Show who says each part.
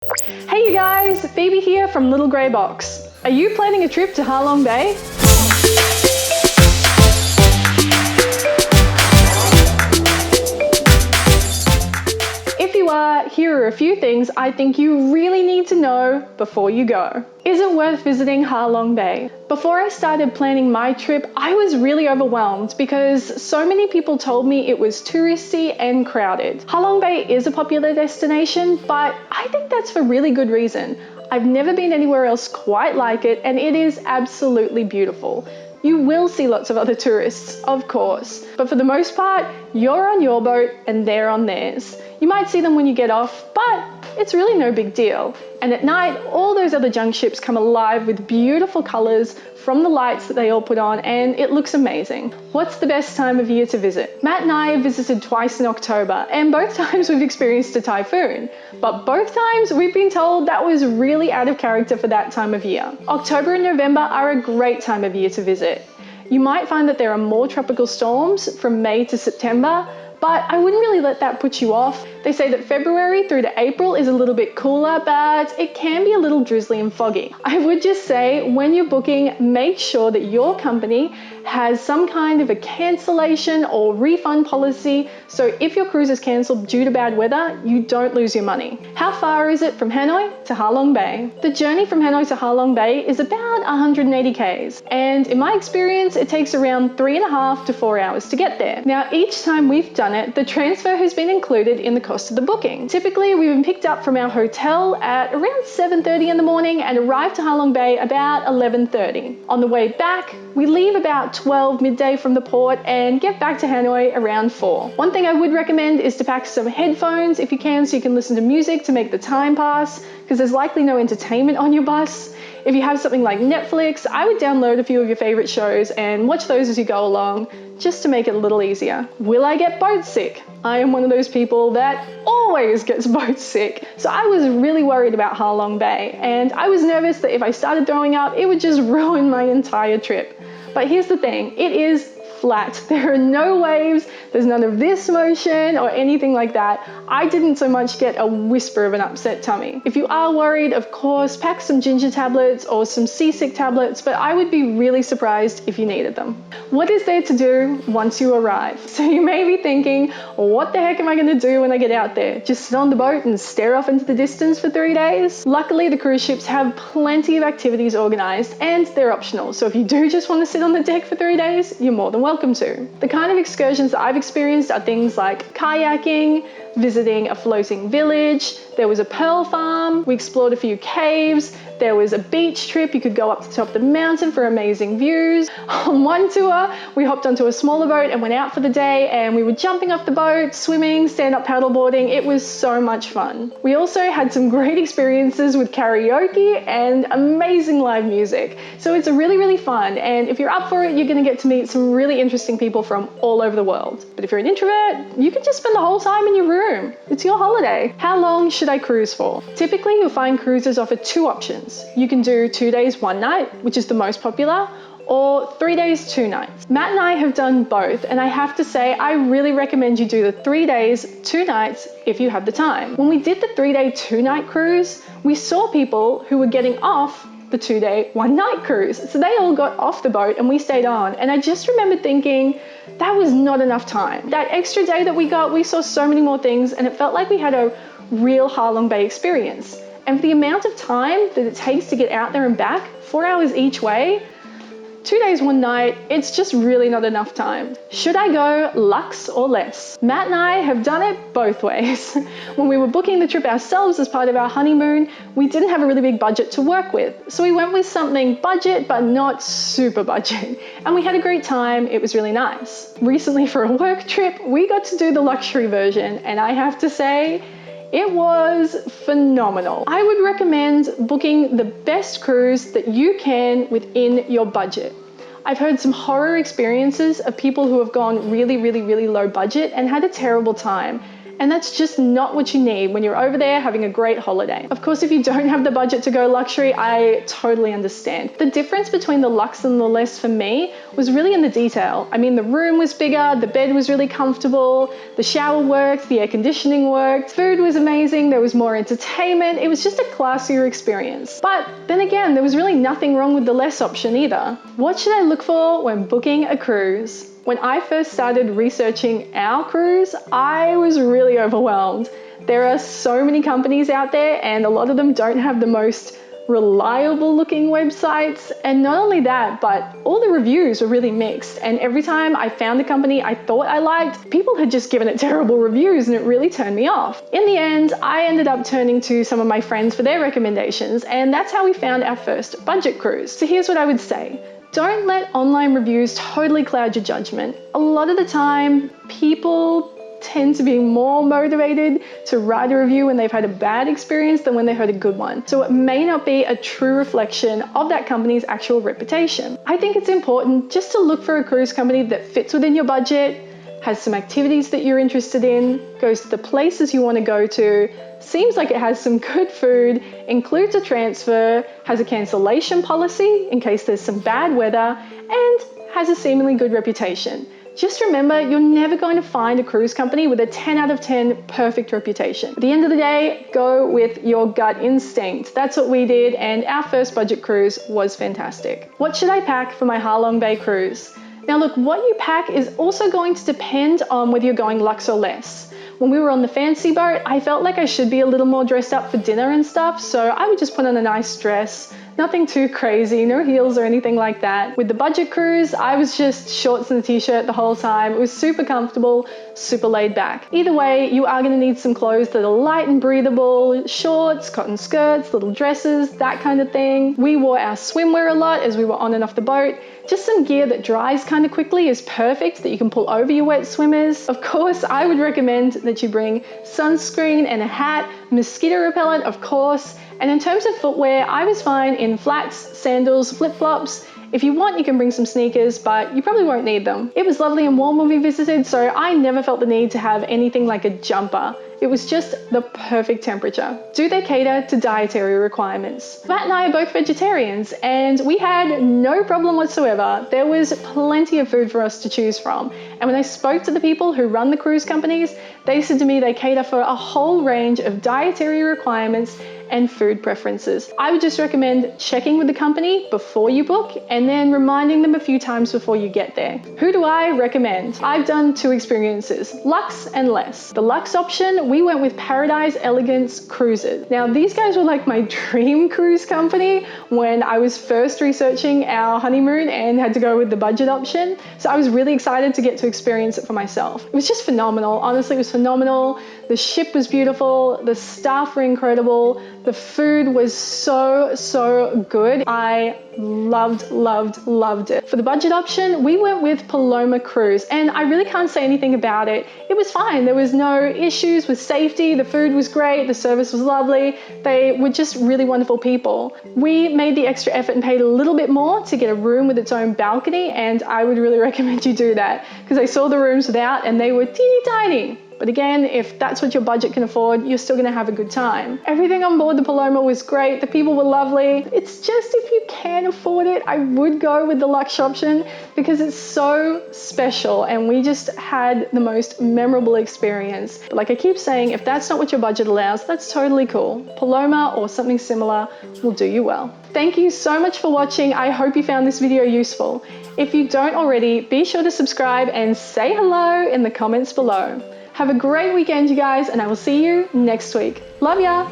Speaker 1: Hey you guys, Phoebe here from Little Grey Box. Are you planning a trip to Halong Bay? If you are, here are a few things I think you really need to know before you go. Is it worth visiting Halong Bay? Before I started planning my trip, I was really overwhelmed because so many people told me it was touristy and crowded. Halong Bay is a popular destination, but I think that's for really good reason. I've never been anywhere else quite like it, and it is absolutely beautiful. You will see lots of other tourists, of course, but for the most part, you're on your boat and they're on theirs. You might see them when you get off, but it's really no big deal. And at night, all those other junk ships come alive with beautiful colours from the lights that they all put on, and it looks amazing. What's the best time of year to visit? Matt and I have visited twice in October, and both times we've experienced a typhoon. But both times we've been told that was really out of character for that time of year. October and November are a great time of year to visit. You might find that there are more tropical storms from May to September, but I wouldn't really let that put you off. They say that February through to April is a little bit cooler, but it can be a little drizzly and foggy. I would just say when you're booking, make sure that your company has some kind of a cancellation or refund policy, so if your cruise is cancelled due to bad weather, you don't lose your money. How far is it from Hanoi to Halong Bay? The journey from Hanoi to Halong Bay is about 180 k's, and in my experience, it takes around 3.5 to 4 hours to get there. Now, each time we've done it, the transfer has been included in the cost of the booking. Typically, we've been picked up from our hotel at around 7:30 in the morning and arrive to Halong Bay about 11:30. On the way back, we leave about 12 midday from the port and get back to Hanoi around 4. One thing I would recommend is to pack some headphones if you can, so you can listen to music to make the time pass, because there's likely no entertainment on your bus. If you have something like Netflix, I would download a few of your favorite shows and watch those as you go along, just to make it a little easier. Will I get boat sick? I am one of those people that always gets boat sick. So I was really worried about Halong Bay, and I was nervous that if I started throwing up, it would just ruin my entire trip. But here's the thing, it is flat. There are no waves, there's none of this motion or anything like that. I didn't so much get a whisper of an upset tummy. If you are worried, of course, pack some ginger tablets or some seasick tablets, but I would be really surprised if you needed them. What is there to do once you arrive? So you may be thinking, what the heck am I going to do when I get out there? Just sit on the boat and stare off into the distance for 3 days? Luckily, the cruise ships have plenty of activities organized and they're optional. So if you do just want to sit on the deck for 3 days, you're more than welcome to. The kind of excursions that I've experienced are things like kayaking, visiting a floating village, there was a pearl farm, we explored a few caves, there was a beach trip, you could go up to the top of the mountain for amazing views. On one tour, we hopped onto a smaller boat and went out for the day, and we were jumping off the boat, swimming, stand-up paddleboarding. It was so much fun. We also had some great experiences with karaoke and amazing live music. So it's really, really fun, and if you're up for it, you're gonna get to meet some really interesting people from all over the world. But if you're an introvert, you can just spend the whole time in your room. It's your holiday. How long should I cruise for? Typically, you'll find cruises offer two options. You can do 2 days, 1 night, which is the most popular, or 3 days, 2 nights. Matt and I have done both, and I have to say I really recommend you do the 3 days, 2 nights if you have the time. When we did the 3-day, 2-night cruise, we saw people who were getting off the 2-day, 1-night cruise. So they all got off the boat and we stayed on, and I just remember thinking that was not enough time. That extra day that we got, we saw so many more things, and it felt like we had a real Halong Bay experience. And for the amount of time that it takes to get out there and back, 4 hours each way, 2 days, 1 night, it's just really not enough time. Should I go luxe or less? Matt and I have done it both ways. When we were booking the trip ourselves as part of our honeymoon, we didn't have a really big budget to work with. So we went with something budget, but not super budget. And we had a great time, it was really nice. Recently for a work trip, we got to do the luxury version, and I have to say, it was phenomenal. I would recommend booking the best cruise that you can within your budget. I've heard some horror experiences of people who have gone really, really, really low budget and had a terrible time. And that's just not what you need when you're over there having a great holiday. Of course, if you don't have the budget to go luxury, I totally understand. The difference between the luxe and the less for me was really in the detail. I mean, the room was bigger, the bed was really comfortable, the shower worked, the air conditioning worked, food was amazing, there was more entertainment. It was just a classier experience. But then again, there was really nothing wrong with the less option either. What should I look for when booking a cruise? When I first started researching our cruise, I was really overwhelmed. There are so many companies out there, and a lot of them don't have the most reliable looking websites. And not only that, but all the reviews were really mixed. And every time I found a company I thought I liked, people had just given it terrible reviews, and it really turned me off. In the end, I ended up turning to some of my friends for their recommendations, and that's how we found our first budget cruise. So here's what I would say. Don't let online reviews totally cloud your judgment. A lot of the time, people tend to be more motivated to write a review when they've had a bad experience than when they heard a good one. So it may not be a true reflection of that company's actual reputation. I think it's important just to look for a cruise company that fits within your budget, has some activities that you're interested in, goes to the places you want to go to, seems like it has some good food, includes a transfer, has a cancellation policy in case there's some bad weather, and has a seemingly good reputation. Just remember, you're never going to find a cruise company with a 10 out of 10 perfect reputation. At the end of the day, go with your gut instinct. That's what we did, and our first budget cruise was fantastic. What should I pack for my Halong Bay cruise? Now look, what you pack is also going to depend on whether you're going luxe or less. When we were on the fancy boat, I felt like I should be a little more dressed up for dinner and stuff, so I would just put on a nice dress. Nothing too crazy, no heels or anything like that. With the budget cruise, I was just shorts and a t-shirt the whole time. It was super comfortable, super laid back. Either way, you are going to need some clothes that are light and breathable, shorts, cotton skirts, little dresses, that kind of thing. We wore our swimwear a lot as we were on and off the boat. Just some gear that dries kind of quickly is perfect, that you can pull over your wet swimmers. Of course, I would recommend that you bring sunscreen and a hat, mosquito repellent, of course. And in terms of footwear, I was fine in flats, sandals, flip-flops. If you want, you can bring some sneakers, but you probably won't need them. It was lovely and warm when we visited, so I never felt the need to have anything like a jumper. It was just the perfect temperature. Do they cater to dietary requirements? Matt and I are both vegetarians, and we had no problem whatsoever. There was plenty of food for us to choose from. And when I spoke to the people who run the cruise companies, they said to me they cater for a whole range of dietary requirements and food preferences. I would just recommend checking with the company before you book and then reminding them a few times before you get there. Who do I recommend? I've done two experiences, luxe and less. The luxe option, we went with Paradise Elegance Cruises. Now these guys were like my dream cruise company when I was first researching our honeymoon and had to go with the budget option. So I was really excited to get to experience it for myself. It was just phenomenal. Honestly, it was phenomenal. The ship was beautiful. The staff were incredible. The food was so good. I loved it. For the budget option, we went with Paloma Cruise, and I really can't say anything about it. It was fine. There was no issues with safety. The food was great. The service was lovely. They were just really wonderful people. We made the extra effort and paid a little bit more to get a room with its own balcony, and I would really recommend you do that because I saw the rooms without and they were teeny tiny. But again, if that's what your budget can afford, you're still gonna have a good time. Everything on board the Paloma was great. The people were lovely. It's just if you can afford it, I would go with the luxe option because it's so special and we just had the most memorable experience. But like I keep saying, if that's not what your budget allows, that's totally cool. Paloma or something similar will do you well. Thank you so much for watching. I hope you found this video useful. If you don't already, be sure to subscribe and say hello in the comments below. Have a great weekend, you guys, and I will see you next week. Love ya!